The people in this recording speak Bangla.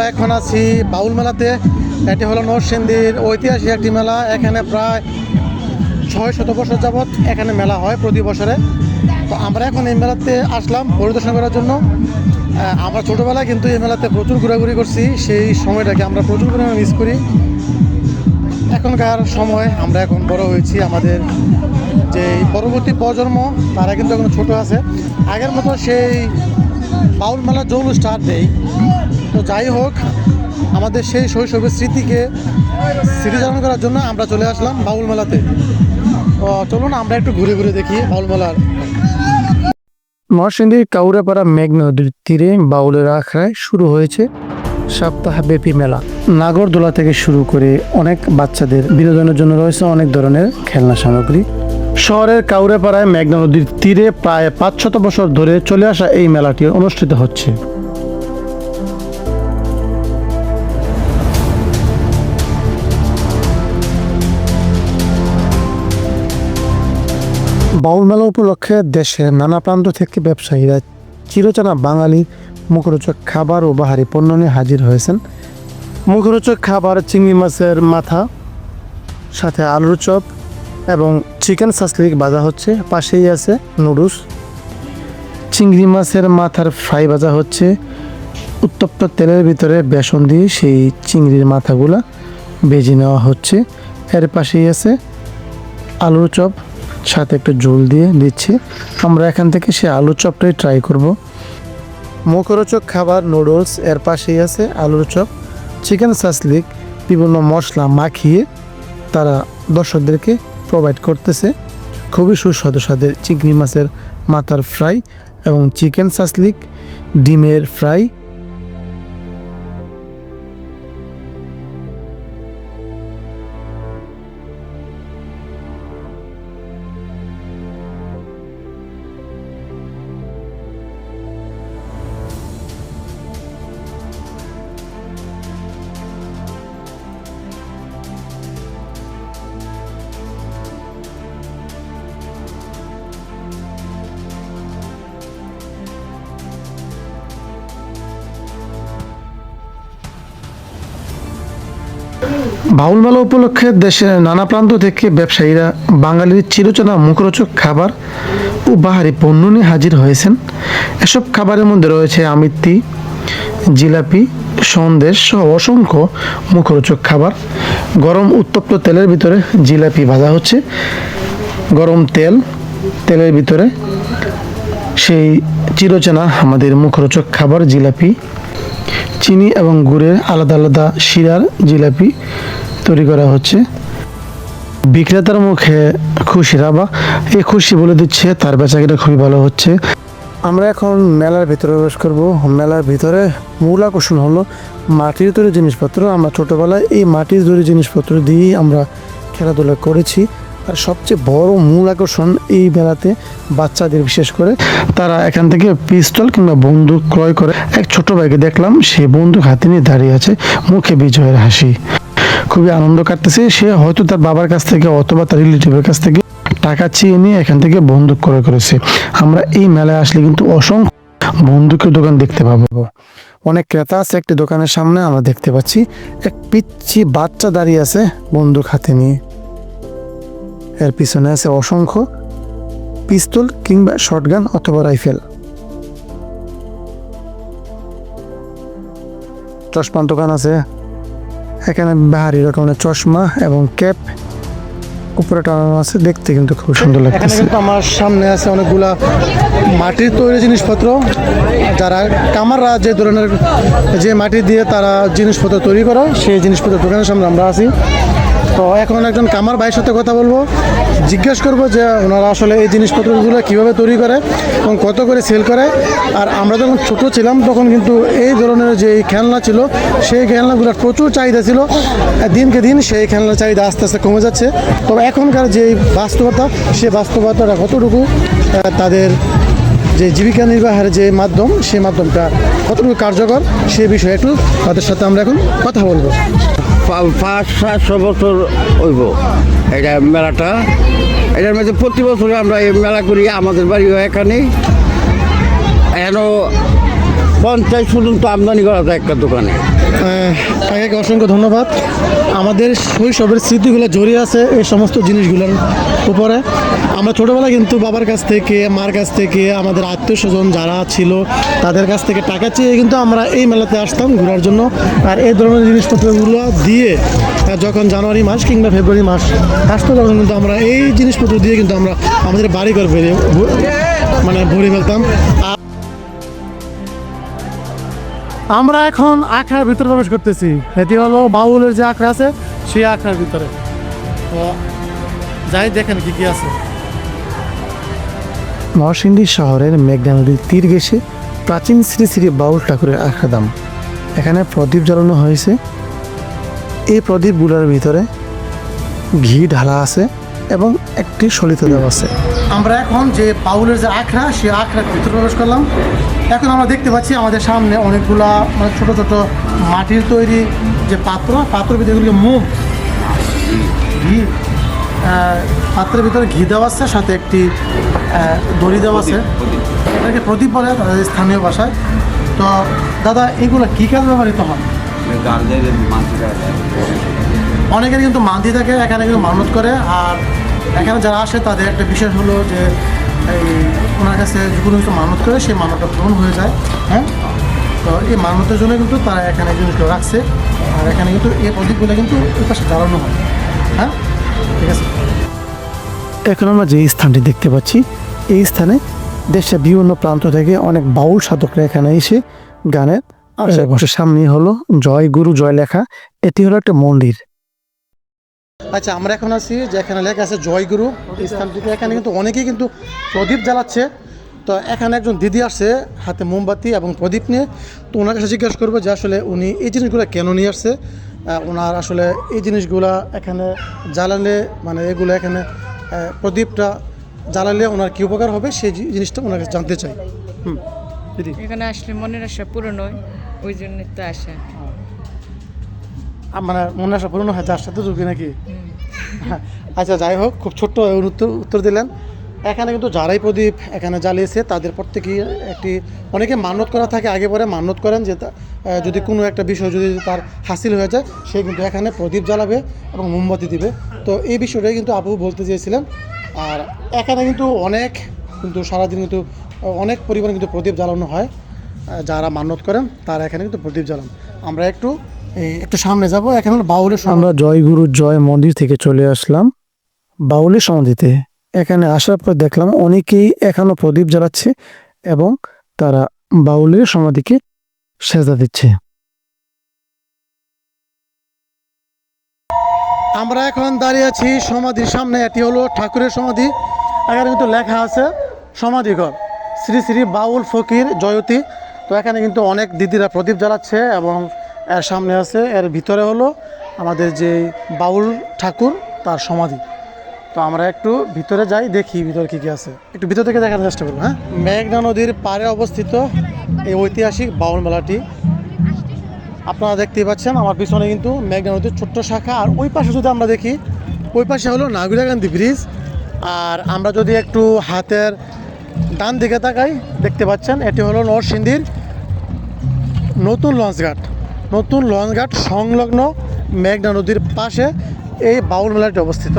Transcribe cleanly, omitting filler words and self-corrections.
আমরা এখন আছি বাউল মেলাতে। এটি হলো নরসিংদীর ঐতিহাসিক একটি মেলা। এখানে প্রায় 600 বছর যাবৎ এখানে মেলা হয় প্রতি বছরে। তো আমরা এখন এই মেলাতে আসলাম পরিদর্শন করার জন্য। আমরা ছোটোবেলায় কিন্তু এই মেলাতে প্রচুর ঘোরাঘুরি করছি, সেই সময়টাকে আমরা প্রচুর পরিমাণে মিস করি। এখনকার সময় আমরা এখন বড় হয়েছি, আমাদের যে পরবর্তী প্রজন্ম তারা কিন্তু এখন ছোটো আছে। আগের মতো সেই বাউল মেলা জৌলুসটা আর নেই। তো যাই হোক, আমাদের সেই শৈশবের স্মৃতিকে স্মৃতিচারণ করার জন্য আমরা চলে আসলাম বাউল মেলাতে। তো চলুন আমরা একটু ঘুরে ঘুরে দেখি বাউল মেলার। নরসিংদীর কাউরাপাড়া মেঘনা নদীর তীরে বাউলের আখড়ায় শুরু হয়েছে সপ্তাহব্যাপী মেলা। নাগরদোলা থেকে শুরু করে অনেক বাচ্চাদের বিনোদনের জন্য রয়েছে অনেক ধরনের খেলনা সামগ্রী। শহরের কাউরাপাড়ায় মেঘনা নদীর তীরে প্রায় 500 বছর ধরে চলে আসা এই মেলাটি অনুষ্ঠিত হচ্ছে। বাউল মেলা উপলক্ষে দেশের নানা প্রান্ত থেকে ব্যবসায়ীরা চিরচেনা বাঙালি মুখরোচক খাবার ও বাহারি পণ্য নিয়ে হাজির হয়েছেন। মুখরোচক খাবার চিংড়ি মাছের মাথা, সাথে আলুর চপ এবং চিকেন সাসলিক ভাজা হচ্ছে। পাশেই আছে নুডলস। চিংড়ি মাছের মাথার ফ্রাই ভাজা হচ্ছে। উত্তপ্ত তেলের ভিতরে বেসন দিয়ে সেই চিংড়ির মাথাগুলা ভেজে নেওয়া হচ্ছে। এর পাশেই আছে আলুর চপ, সাথে একটু ঝোল দিয়ে দিচ্ছে। আমরা এখান থেকে সে আলুর চপটাই ট্রাই করব। মুখরোচক খাবার নুডলস, এর পাশেই আছে আলুর চপ, চিকেন সাসলিক বিভিন্ন মশলা মাখিয়ে তারা দর্শকদেরকে প্রোভাইড করতেছে। খুবই সুস্বাদু স্বাদের চিংড়ি মাছের মাথার ফ্রাই এবং চিকেন সাসলিক, ডিমের ফ্রাই। বাউল মেলা উপলক্ষে দেশের নানা প্রান্ত থেকে ব্যবসায়ীরা বাঙালির চিরচেনা মুখরোচক খাবার ও বাহারি পণ্য নিয়ে হাজির হয়েছেন। এসব খাবারের মধ্যে রয়েছে আমিত্তি, জিলাপি, সন্দেশ সহ অসংখ্য মুখরোচক খাবার। গরম উত্তপ্ত তেলের ভিতরে জিলাপি ভাজা হচ্ছে। গরম তেলের ভিতরে সেই চিরচেনা আমাদের মুখরোচক খাবার জিলাপি। চিনি এবং গুড়ের আলাদা আলাদা শিরার জিলাপি তৈরি করা হচ্ছে। বিক্রেতার মুখে খুশির আভা, এই খুশি বলে দিচ্ছে তার বেচাকেনা খুবই ভালো হচ্ছে। আমরা এখন মেলার ভিতরে প্রবেশ করব। মেলার ভিতরে মূল আকর্ষণ হলো মাটির তৈরি জিনিসপত্র। আমরা ছোটোবেলায় এই মাটির তৈরি জিনিসপত্র দিয়েই আমরা খেলাধুলা করেছি। আর সবচেয়ে বড় মূল আকর্ষণ এই মেলাতে বাচ্চাদের, বিশেষ করে তারা এখান থেকে পিস্তল কিংবা বন্দুক ক্রয় করে। এক ছোট ভাইকে দেখলাম, সে বন্দুক হাতে নিয়ে দাঁড়িয়ে আছে, মুখে বিজয়ের হাসি। খুবই আনন্দ কাটতেছে। সে হয়তো তার বাবার কাছ থেকে অথবা তার রিলেটিভের কাছ থেকে টাকা চেয়ে নিয়ে এখান থেকে বন্দুক ক্রয় করেছে। আমরা এই মেলায় আসলে কিন্তু অসংখ্য বন্দুকের দোকান দেখতে পাবো। অনেক ক্রেতা আছে। একটি দোকানের সামনে আমরা দেখতে পাচ্ছি এক পিচ্চি বাচ্চা দাঁড়িয়ে আছে বন্দুক হাতে নিয়ে। এর পিছনে আছে অসংখ্য পিস্তল কিংবা শটগান অথবা রাইফেল। চশমার দোকান আছে। এখানে বাহারি রকমের চশমা এবং ক্যাপ উপরে টানানো আছে, দেখতে কিন্তু খুব সুন্দর লাগতেছে। আমার সামনে আছে অনেকগুলা মাটির তৈরি জিনিসপত্র। যারা কামাররা যে ধরনের যে মাটি দিয়ে তারা জিনিসপত্র তৈরি করে, সেই জিনিসপত্র দোকানের সামনে আমরা আছি। তো এখন একজন কামার ভাইয়ের সাথে কথা বলবো, জিজ্ঞেস করবো যে ওনারা আসলে এই জিনিসপত্রগুলো কীভাবে তৈরি করে এবং কত করে সেল করে। আর আমরা যখন ছোটো ছিলাম তখন কিন্তু এই ধরনের যে খেলনা ছিল, সেই খেলনাগুলোর প্রচুর চাহিদা ছিল। দিনকে দিন সেই খেলনার চাহিদা আস্তে আস্তে কমে যাচ্ছে। তবে এখনকার যে বাস্তবতা, সে বাস্তবতাটা কতটুকু তাদের যে জীবিকা নির্বাহের যে মাধ্যম, সেই মাধ্যমটা কতটুকু কার্যকর, সে বিষয়ে একটু তাদের সাথে আমরা এখন কথা বলবো। 500-700 বছর হইব এটা মেলাটা। এটার মধ্যে প্রতি বছর আমরা এই মেলা করি। আমাদের বাড়িও এখানে। এখনও 50 পর্যন্ত আমদানি করা যায় একটা দোকানে। তাকে অসংখ্য ধন্যবাদ। আমাদের শৈশবের স্মৃতিগুলো জড়িয়ে আছে এই সমস্ত জিনিসগুলোর উপরে। আমরা ছোটোবেলায় কিন্তু বাবার কাছ থেকে, মার কাছ থেকে, আমাদের আত্মীয় স্বজন যারা ছিল তাদের কাছ থেকে টাকা চেয়ে কিন্তু আমরা এই মেলাতে আসতাম ঘোরার জন্য। আর এই ধরনের জিনিসপত্রগুলো দিয়ে যখন জানুয়ারি মাস কিংবা ফেব্রুয়ারি মাস আসতো তখন কিন্তু আমরা এই জিনিসপত্র দিয়ে কিন্তু আমরা আমাদের বাড়িঘর ভরে ফেলতাম। আমরা এখন আখড়ার ভিতরে প্রবেশ করতেছি। এটি হলো বাউলের যে আখড়া আছে সেই আখড়ার ভিতরে। তো যাই দেখেন কি কি আছে। নরসিংদী শহরের মেঘনা নদীর তীর ঘেঁষে প্রাচীন শ্রী শ্রী বাউল ঠাকুরের আখড়াধাম। এখানে প্রদীপ জ্বালানো হয়েছে। এই প্রদীপগুলোর ভিতরে ঘি ঢালা আছে এবং একটি সলিত দেওয়া আছে। আমরা এখন যে বাউলের যে আখড়া সেই আখড়ার ভিতরে প্রবেশ করলাম। এখন আমরা দেখতে পাচ্ছি আমাদের সামনে অনেকগুলা মানে ছোট ছোট মাটির তৈরি যে পাত্রের ভিতরে এগুলো মুখ ঘি, পাত্রের ভিতরে ঘি দেওয়া আছে, সাথে একটি দড়ি দেওয়া আছে, এটাকে প্রদীপ বলে তাদের স্থানীয় ভাষায়। তো দাদা এগুলো কী কাজ ব্যবহৃত হয়? অনেকের কিন্তু মান্তি থাকে, এখানে কিন্তু মানত করে। আর এখানে যারা আসে তাদের একটা বিশেষ হলো যে এই ওনার কাছে যে কোনো কিছু মানত করে সেই মানতটা পূরণ হয়ে যায়। হ্যাঁ, তো এই মানতের জন্য কিন্তু তারা এখানে জিনিসগুলো রাখছে। আর এখানে কিন্তু এই প্রদীপগুলো কিন্তু ওই পাশে জ্বালানো হয়। হ্যাঁ, ঠিক আছে। এখন আমরা যে স্থানটি দেখতে পাচ্ছি এই স্থানে দেশের বিভিন্ন প্রান্ত থেকে অনেক বাউল সাধকরা এখানে এসে গানের বসে। সামনে হলো জয় গুরু জয় লেখা, এটি হলো একটা মন্দির। আচ্ছা, আমরা এখন আছি যেখানে লেখা আছে জয়গুরু এই স্থানটিতে। এখানে কিন্তু অনেকেই কিন্তু প্রদীপ জ্বালাচ্ছে। তো এখানে একজন দিদি আসছে হাতে মোমবাতি এবং প্রদীপ নিয়ে। তো ওনার কাছে জিজ্ঞাসা করবো যে আসলে উনি এই জিনিসগুলো কেন নিয়ে আসছে, ওনার আসলে এই জিনিসগুলা এখানে জ্বালালে মানে এগুলো এখানে প্রদীপটা জ্বালালে ওনার কী উপকার হবে সেই জিনিসটা ওনার কাছে জানতে চাই। দিদি, এখানে আসলে মনের আশা পূরণ হয়, ওই জন্য তো আসা। মানে মনে আসা পূরণ হয়, যার সাথে যোগী নাকি? আচ্ছা, যাই হোক, খুব ছোট্ট উত্তর দিলেন। এখানে কিন্তু যারাই প্রদীপ এখানে জ্বালিয়েছে তাদের প্রত্যেকেই অনেকে মানত করা থাকে, আগে পরে মানত করেন যে যদি কোনো একটা বিষয় যদি তার হাসিল হয়ে যায় সে কিন্তু এখানে প্রদীপ জ্বালাবে এবং মোমবাতি দিবে। তো এই বিষয়টাই কিন্তু আপু বলতে চেয়েছিলেন। আর এখানে কিন্তু সারাদিন কিন্তু অনেক পরিমাণে কিন্তু প্রদীপ জ্বালানো হয়। যারা মানত করেন তারা এখানে কিন্তু প্রদীপ জ্বালান। আমরা একটু সামনে যাব। এখানে বাউলের, আমরা জয় গুরু জয় মন্দির থেকে চলে আসলাম বাউলের সমাধিতে। এখানে আসার পর দেখলাম অনেকেই এখনো প্রদীপ জ্বালাচ্ছে এবং তারা বাউলের সমাধিকে সেজদা দিচ্ছে। আমরা এখন দাঁড়িয়ে আছি সমাধির সামনে। এটি হলো ঠাকুরের সমাধি। এখানে কিন্তু লেখা আছে সমাধিঘর শ্রী শ্রী বাউল ফকির জয়তী। তো এখানে কিন্তু অনেক দিদিরা প্রদীপ জ্বালাচ্ছে এবং এর সামনে আছে, এর ভিতরে হলো আমাদের যে বাউল ঠাকুর তার সমাধি। তো আমরা একটু ভিতরে যাই, দেখি ভিতরে কী কী আছে, একটু ভিতর থেকে দেখার চেষ্টা করবো। হ্যাঁ, মেঘনা নদীর পাড়ে অবস্থিত এই ঐতিহাসিক বাউল মেলাটি আপনারা দেখতেই পাচ্ছেন। আমার পিছনে কিন্তু মেঘনা নদীর ছোট্ট শাখা। আর ওই পাশে যদি আমরা দেখি, ওই পাশে হলো নাগুরাকান্দি ব্রিজ। আর আমরা যদি একটু হাতের ডান দিকে তাকাই দেখতে পাচ্ছেন এটি হলো নরসিংদীর নতুন লঞ্চঘাট সংলগ্ন মেঘনা নদীর পাশে এই বাউল মেলাটি অবস্থিত।